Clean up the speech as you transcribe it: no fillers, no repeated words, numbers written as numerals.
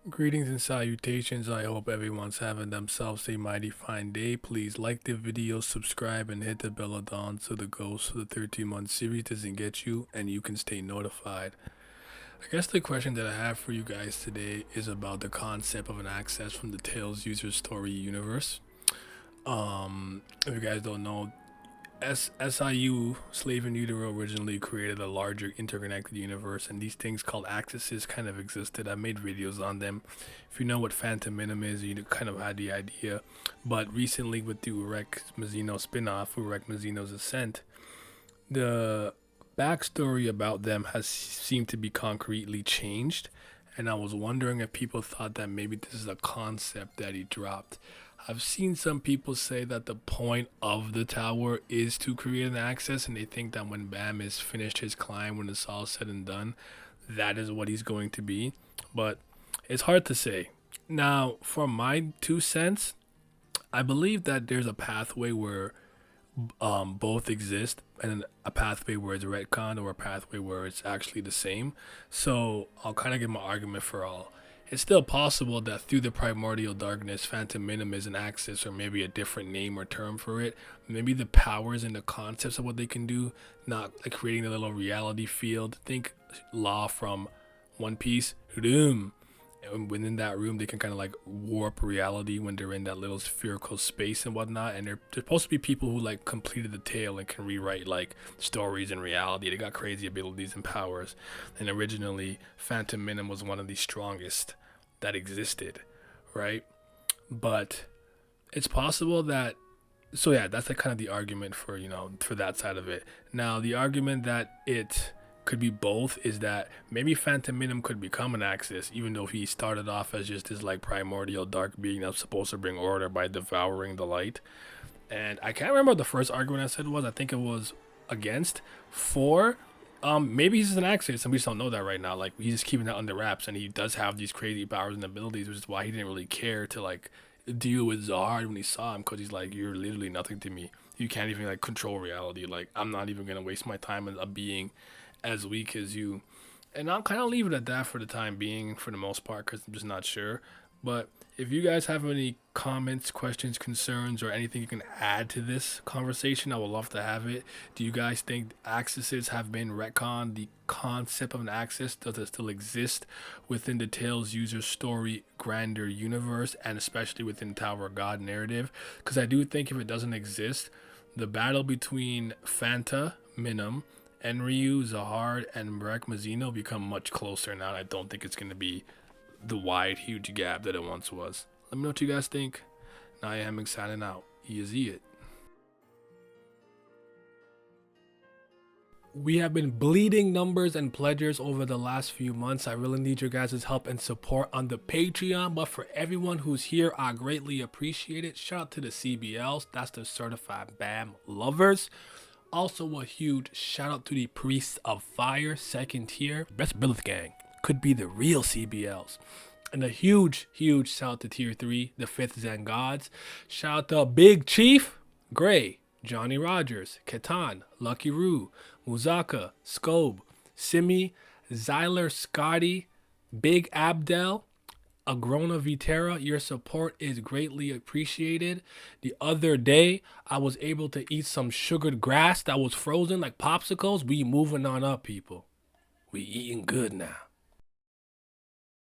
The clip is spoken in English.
Greetings and salutations. I hope everyone's having themselves a mighty fine day. Please like the video, subscribe, and hit the bell of dawn so the ghost of the 13-month series doesn't get you and you can stay notified. I guess the question that I have for you guys today is about the concept of an access from the Tales user story universe. If you guys don't know, SIU, Slave in Utero, originally created a larger interconnected universe, and these things called axes kind of existed. I made videos on them. If you know what Phantom Minim is, you kind of had the idea. But recently, with the Urek Mazino spin-off, Urek Mazino's Ascent, the backstory about them has seemed to be concretely changed. And I was wondering if people thought that maybe this is a concept that he dropped. I've seen some people say that the point of the tower is to create an access, and they think that when Bam is finished his climb, when it's all said and done, that is what he's going to be. But it's hard to say. Now, for my 2 cents, I believe that there's a pathway where both exist, and a pathway where it's retconned or a pathway where it's actually the same. So I'll kind of give my argument for all. It's still possible that through the primordial darkness, Phantom Minim is an axis or maybe a different name or term for it. Maybe the powers and the concepts of what they can do, not like creating a little reality field. Think Law from One Piece. And within that room, they can kind of like warp reality when they're in that little spherical space and whatnot. And they're supposed to be people who like completed the tale and can rewrite like stories and reality. They got crazy abilities and powers. And originally, Phantom Minim was one of the strongest that existed, right? But it's possible that. So yeah, that's like kind of the argument for for that side of it. Now the argument that it could be both is that maybe Phantom Minim could become an axis, even though he started off as just this like primordial dark being that's supposed to bring order by devouring the light. And I can't remember what the first argument I said was. I think it was against. For maybe he's an axis and we just don't know that right now. Like he's just keeping that under wraps, and he does have these crazy powers and abilities, which is why he didn't really care to like deal with Zahard when he saw him, because he's like, you're literally nothing to me. You can't even like control reality. Like I'm not even gonna waste my time on a being as weak as you. And I'll kind of leave it at that for the time being, for the most part, because I'm just not sure. But if you guys have any comments, questions, concerns, or anything you can add to this conversation, I would love to have it. Do you guys think axes have been retconned? The concept of an axis, does it still exist within the Tales user story grander universe, and especially within Tower of God narrative? Because I do think if it doesn't exist, the battle between Phanta, Minim, Enryu, Zahard, and Urek Mazino become much closer now. I don't think it's going to be the wide, huge gap that it once was. Let me know what you guys think. Now I am signing out. Easy it. We have been bleeding numbers and pledgers over the last few months. I really need your guys' help and support on the Patreon. But for everyone who's here, I greatly appreciate it. Shout out to the CBLs. That's the Certified BAM Lovers. Also a huge shout out to the Priests of Fire, 2nd tier. Best Billith Gang could be the real CBLs. And a huge shout out to tier 3, the 5th Zen Gods. Shout out to Big Chief, Gray, Johnny Rogers, Ketan, Lucky Roo, Muzaka, Scobe, Simi, Zyler, Scotty, Big Abdel, Agrona Vitera. Your support is greatly appreciated. The other day, I was able to eat some sugared grass that was frozen like popsicles. We moving on up, people. We eating good now.